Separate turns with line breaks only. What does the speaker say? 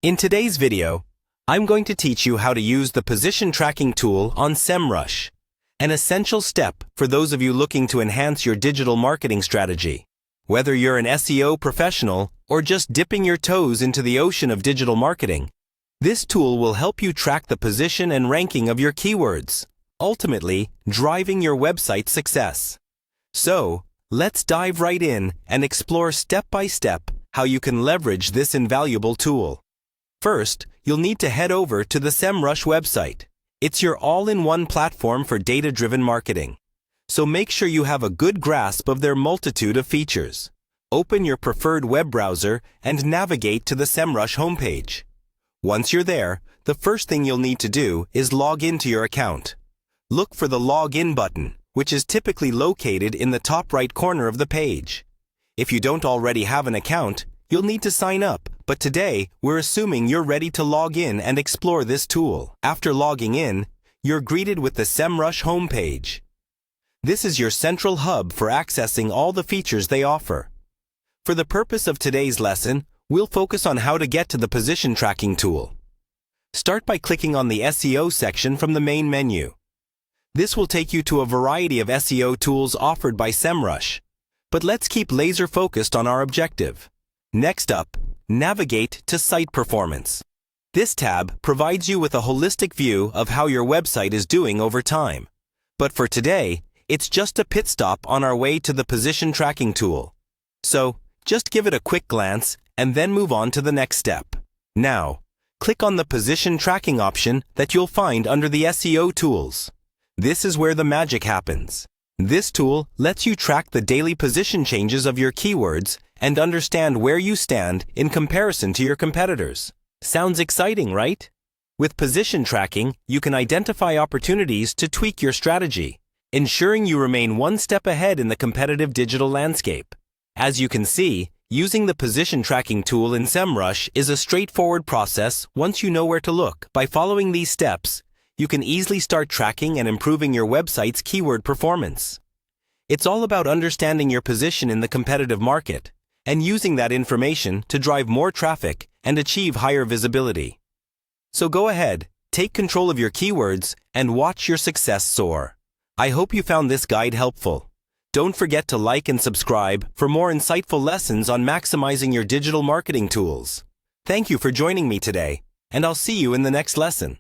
In today's video, I'm going to teach you how to use the position tracking tool on SEMrush, an essential step for those of you looking to enhance your digital marketing strategy. Whether you're an SEO professional or just dipping your toes into the ocean of digital marketing, this tool will help you track the position and ranking of your keywords, ultimately driving your website's success. So, let's dive right in and explore step by step how you can leverage this invaluable tool. First, you'll need to head over to the SEMrush website. It's your all-in-one platform for data-driven marketing. So make sure you have a good grasp of their multitude of features. Open your preferred web browser and navigate to the SEMrush homepage. Once you're there, the first thing you'll need to do is log into your account. Look for the Login button, which is typically located in the top right corner of the page. If you don't already have an account, you'll need to sign up, but today we're assuming you're ready to log in and explore this tool. After logging in, you're greeted with the SEMrush homepage. This is your central hub for accessing all the features they offer. For the purpose of today's lesson, we'll focus on how to get to the position tracking tool. Start by clicking on the SEO section from the main menu. This will take you to a variety of SEO tools offered by SEMrush, but let's keep laser focused on our objective. Next up, navigate to Site Performance. This tab provides you with a holistic view of how your website is doing over time. But for today, it's just a pit stop on our way to the position tracking tool. So, just give it a quick glance and then move on to the next step. Now, click on the position tracking option that you'll find under the SEO tools. This is where the magic happens. This tool lets you track the daily position changes of your keywords and understand where you stand in comparison to your competitors. Sounds exciting, right? With position tracking, you can identify opportunities to tweak your strategy, ensuring you remain one step ahead in the competitive digital landscape. As you can see, using the position tracking tool in SEMrush is a straightforward process once you know where to look. By following these steps, you can easily start tracking and improving your website's keyword performance. It's all about understanding your position in the competitive market and using that information to drive more traffic and achieve higher visibility. So go ahead, take control of your keywords and watch your success soar. I hope you found this guide helpful. Don't forget to like and subscribe for more insightful lessons on maximizing your digital marketing tools. Thank you for joining me today, and I'll see you in the next lesson.